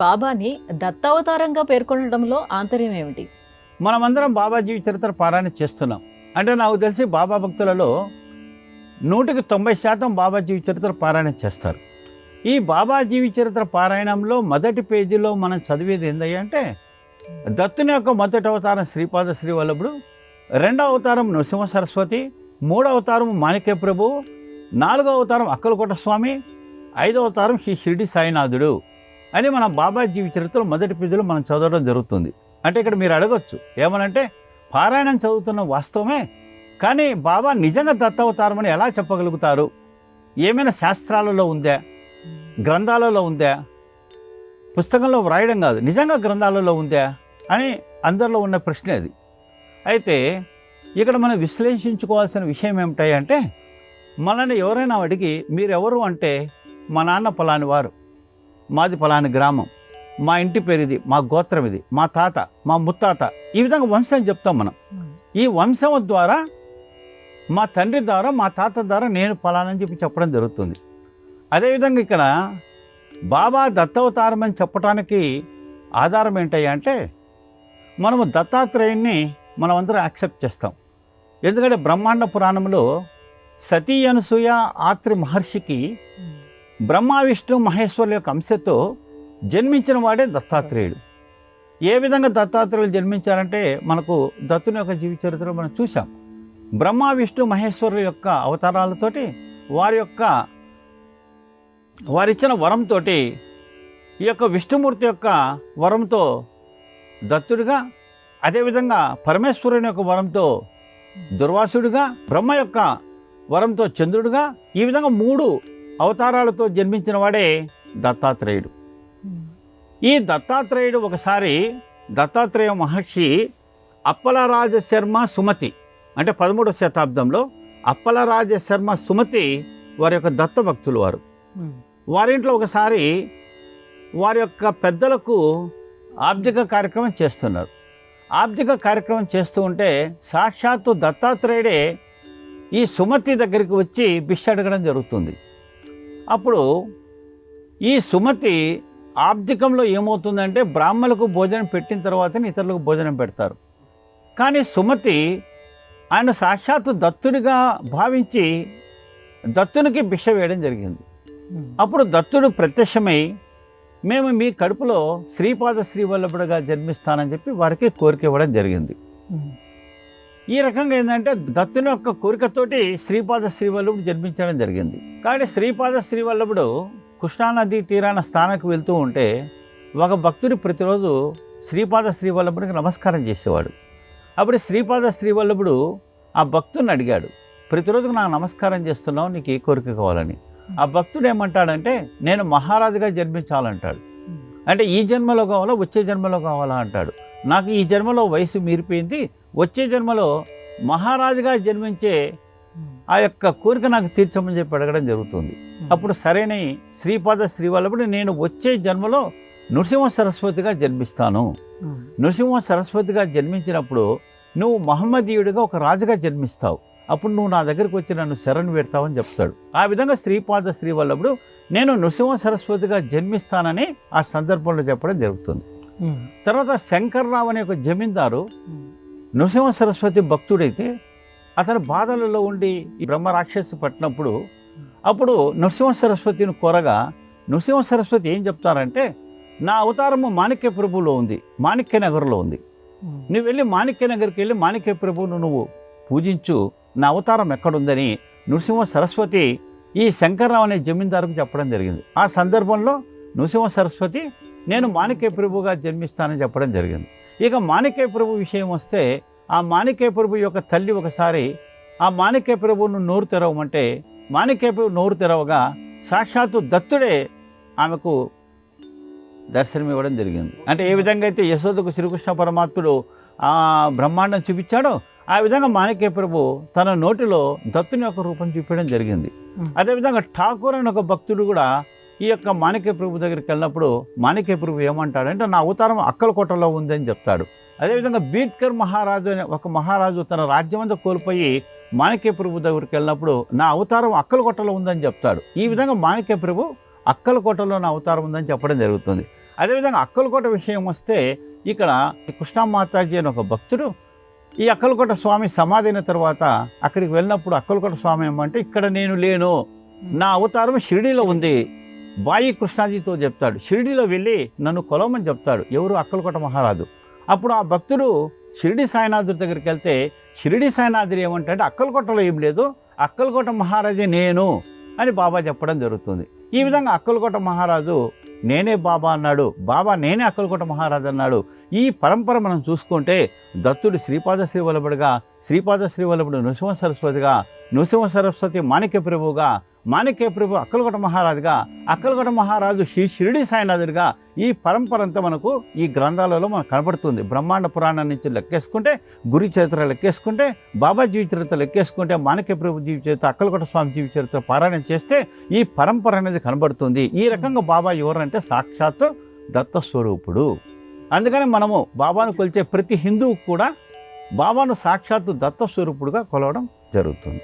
బాబాని దత్తావతారంగా పేర్కొనడంలో ఆంతర్యం ఏమిటి? మనమందరం బాబా జీవిత చరిత్ర పారాయణ చేస్తున్నాం. అంటే నాకు తెలిసి బాబా భక్తులలో 100% బాబా జీవిత చరిత్ర పారాయణ చేస్తారు. ఈ బాబా జీవిత చరిత్ర పారాయణంలో మొదటి పేజీలో మనం చదివేది ఏందయ్యా అంటే దత్తుని యొక్క మొదటి అవతారం శ్రీపాద శ్రీవల్లభుడు, రెండవ అవతారం నృసింహ సరస్వతి, మూడవ అవతారం మాణిక్య ప్రభు, నాలుగవ అవతారం అక్కలకోట స్వామి, ఐదవ అవతారం శ్రీ షిరిడి సాయినాథుడు అని మన బాబా జీవిత చరిత్రలో మొదటి పేజీలో మనం చదవడం జరుగుతుంది. అంటే ఇక్కడ మీరు అడగొచ్చు ఏమనంటే పారాయణం చదువుతున్న వాస్తవమే, కానీ బాబా నిజంగా దత్తావతారం అని ఎలా చెప్పగలుగుతారు? ఏమైనా శాస్త్రాలలో ఉందా, గ్రంథాలలో ఉందా? పుస్తకంలో వ్రాయడం కాదు, నిజంగా గ్రంథాలలో ఉందా అని అందరిలో ఉన్న ప్రశ్న అది. అయితే ఇక్కడ మనం విశ్లేషించుకోవాల్సిన విషయం ఏమిటంటే మనల్ని ఎవరైనా అడిగి మీరెవరు అంటే మా నాన్న పలాని వారు, మాది పలాని గ్రామం, మా ఇంటి పేరు ఇది, మా గోత్రం ఇది, మా తాత, మా ముత్తాత, ఈ విధంగా వంశం చెప్తాం మనం. ఈ వంశం ద్వారా మా తండ్రి ద్వారా మా తాత ద్వారా నేను పలానని చెప్పడం జరుగుతుంది. అదేవిధంగా ఇక్కడ బాబా దత్తావతారం అని చెప్పడానికి ఆధారం ఏంటయ్యా అంటే మనము దత్తాత్రేయుణ్ణి మనమందరం యాక్సెప్ట్ చేస్తాం. ఎందుకంటే బ్రహ్మాండ పురాణంలో సతీ అనసూయ ఆత్రి మహర్షికి బ్రహ్మ విష్ణు మహేశ్వరుల యొక్క అంశతో జన్మించిన వాడే దత్తాత్రేయుడు. ఏ విధంగా దత్తాత్రేయులు జన్మించారంటే మనకు దత్తుని యొక్క జీవిత చరిత్రలో మనం చూసాం. బ్రహ్మ విష్ణు మహేశ్వరుల యొక్క అవతారాలతోటి వారిచ్చిన వరంతో, ఈ యొక్క విష్ణుమూర్తి యొక్క వరంతో దత్తుడిగా, అదేవిధంగా పరమేశ్వరుని యొక్క వరంతో దుర్వాసుడిగా, బ్రహ్మ యొక్క వరంతో చంద్రుడిగా, ఈ విధంగా 3 అవతారాలతో జన్మించిన వాడే దత్తాత్రేయుడు. ఈ దత్తాత్రేయుడు ఒకసారి దత్తాత్రేయ మహర్షి అప్పలరాజ శర్మ సుమతి, అంటే 13వ శతాబ్దంలో అప్పలరాజ శర్మ సుమతి వారి యొక్క దత్త భక్తులు. వారింట్లో ఒకసారి వారి యొక్క పెద్దలకు ఆబ్దిక కార్యక్రమం చేస్తున్నారు. ఆబ్దిక కార్యక్రమం చేస్తూ ఉంటే సాక్షాత్తు దత్తాత్రేయుడే ఈ సుమతి దగ్గరికి వచ్చి భిక్ష అడగడం జరుగుతుంది. అప్పుడు ఈ సుమతి ఆబ్దికంలో ఏమవుతుందంటే బ్రాహ్మణులకు భోజనం పెట్టిన తర్వాతనే ఇతరులకు భోజనం పెడతారు. కానీ సుమతి ఆయన సాక్షాత్తు దత్తుడిగా భావించి దత్తునికి భిక్ష వేయడం జరిగింది. అప్పుడు దత్తుడు ప్రత్యక్షమై మేము మీ కడుపులో శ్రీపాద శ్రీవల్లభుడుగా జన్మిస్తానని చెప్పి వారికి కోరిక ఇవ్వడం జరిగింది. ఈ రకంగా ఏంటంటే దత్తుని యొక్క కోరికతోటి శ్రీపాద శ్రీవల్లభుడు జన్మించడం జరిగింది. కానీ శ్రీపాద శ్రీవల్లభుడు కృష్ణానది తీరాన స్థానానికి వెళ్తూ ఉంటే ఒక భక్తుడు ప్రతిరోజు శ్రీపాద శ్రీవల్లభుడికి నమస్కారం చేసేవాడు. అప్పుడు శ్రీపాద శ్రీవల్లభుడు ఆ భక్తుడిని అడిగాడు, ప్రతిరోజు నాకు నమస్కారం చేస్తున్నావు, నీకు ఏ కోరిక కావాలని. ఆ భక్తుడు ఏమంటాడంటే నేను మహారాజుగా జన్మించాలంటాడు. అంటే ఈ జన్మలో కావాలా వచ్చే జన్మలో కావాలా అంటాడు. నాకు ఈ జన్మలో వయసు మీరిపోయింది, వచ్చే జన్మలో మహారాజుగా జన్మించే ఆ యొక్క కోరిక నాకు తీర్చమని చెప్పి అడగడం జరుగుతుంది. అప్పుడు సరైన శ్రీపాద శ్రీవల్లభుడు నేను వచ్చే జన్మలో నృసింహ సరస్వతిగా జన్మిస్తాను, నృసింహ సరస్వతిగా జన్మించినప్పుడు నువ్వు మహమ్మదీయుడిగా ఒక రాజుగా జన్మిస్తావు, అప్పుడు నువ్వు నా దగ్గరికి వచ్చి నన్ను శరణు పెడతావని చెప్తాడు. ఆ విధంగా శ్రీపాద శ్రీవల్లభుడు నేను నృసింహ సరస్వతిగా జన్మిస్తానని ఆ సందర్భంలో చెప్పడం జరుగుతుంది. తర్వాత శంకర్రావు అనే ఒక జమీందారు నృసింహ సరస్వతి భక్తుడైతే అతను బాధలలో ఉండి ఈ బ్రహ్మ రాక్షసి పట్టినప్పుడు అప్పుడు నృసింహ సరస్వతిని కోరగా నృసింహ సరస్వతి ఏం చెప్తారంటే నా అవతారము మాణిక్య ప్రభువులో ఉంది, మాణిక్య నగర్లో ఉంది, నువ్వు వెళ్ళి మాణిక్య నగర్కి వెళ్ళి మాణిక్య ప్రభువును నువ్వు పూజించు, నా అవతారం ఎక్కడుందని నృసింహ సరస్వతి ఈ శంకర్రావు అనే జమీందారుకు చెప్పడం జరిగింది. ఆ సందర్భంలో నృసింహ సరస్వతి నేను మాణిక్య ప్రభువుగా జన్మిస్తానని చెప్పడం జరిగింది. ఇక మాణిక్య ప్రభు విషయం వస్తే ఆ మాణిక్య ప్రభు యొక్క తల్లి ఒకసారి ఆ మాణిక్య ప్రభువును నోరు తెరవమంటే మాణిక్య ప్రభు నోరు తెరవగా సాక్షాత్తు దత్తుడే ఆమెకు దర్శనం ఇవ్వడం జరిగింది. అంటే ఏ విధంగా అయితే యశోదకు శ్రీకృష్ణ పరమాత్ముడు ఆ బ్రహ్మాండం చూపించాడో ఆ విధంగా మాణిక్య ప్రభు తన నోటిలో దత్తుని యొక్క రూపం చూపించడం జరిగింది. అదేవిధంగా ఠాకూర్ అని ఒక భక్తుడు కూడా ఈ యొక్క మాణిక్య ప్రభు దగ్గరికి వెళ్ళినప్పుడు మాణిక్య ప్రభు ఏమంటాడంటే నా అవతారం అక్కలకోటలో ఉందని చెప్తాడు. అదేవిధంగా బీట్కర్ మహారాజు అనే ఒక మహారాజు తన రాజ్యమంతా కోల్పోయి మాణిక్య ప్రభు దగ్గరికి వెళ్ళినప్పుడు నా అవతారం అక్కలకోటలో ఉందని చెప్తాడు. ఈ విధంగా మాణిక్య ప్రభు అక్కలకోటలో నా అవతారం ఉందని చెప్పడం జరుగుతుంది. అదేవిధంగా అక్కలకోట విషయం వస్తే ఇక్కడ కృష్ణమాతాజీ అని ఒక భక్తుడు ఈ అక్కలకోట స్వామి సమాధి అయిన తర్వాత అక్కడికి వెళ్ళినప్పుడు అక్కలకోట స్వామి ఏమంటే ఇక్కడ నేను లేను, నా అవతారం షిరిడీలో ఉంది, బాయి కృష్ణాజీతో చెప్తాడు. షిరిడీలో వెళ్ళి నన్ను కొలవమని చెప్తాడు. ఎవరు? అక్కలకోట మహారాజు. అప్పుడు ఆ భక్తుడు షిరిడి సాయినాథుడి దగ్గరికి వెళ్తే షిరిడి సాయినాథుడు ఏమంటే అక్కలకోటలో ఏం లేదు, అక్కలకోట మహారాజే నేను అని బాబా చెప్పడం జరుగుతుంది. ఈ విధంగా అక్కలకోట మహారాజు నేనే బాబా అన్నాడు, బాబా నేనే అక్కలకోట మహారాజు అన్నాడు. ఈ పరంపర మనం చూసుకుంటే దత్తుడు శ్రీపాద శ్రీవల్లభుడిగా, శ్రీపాద శ్రీవల్లభుడు నృసింహ సరస్వతిగా, నృసింహ సరస్వతి మాణిక్య ప్రభువుగా, మాణిక్య ప్రభు అక్కలకోట మహారాజుగా, అక్కలకోట మహారాజు షిరిడి సాయినాథుడిగా ఈ పరంపర అంతా మనకు ఈ గ్రంథాలలో మనకు కనబడుతుంది. బ్రహ్మాండ పురాణం నుంచి లెక్కేసుకుంటే, గురి చరిత్ర లెక్కేసుకుంటే, బాబా జీవిత చరిత్ర లెక్కేసుకుంటే, మాణిక్య ప్రభు జీవిత చరిత్ర, అక్కలకోట స్వామి జీవిత చరిత్ర పారాయణం చేస్తే ఈ పరంపర అనేది కనబడుతుంది. ఈ రకంగా బాబా ఎవరంటే సాక్షాత్తు దత్తస్వరూపుడు. అందుకని మనము బాబాను కొలిచే ప్రతి హిందువుకు కూడా బాబాను సాక్షాత్తు దత్తస్వరూపుడుగా కొలవడం జరుగుతుంది.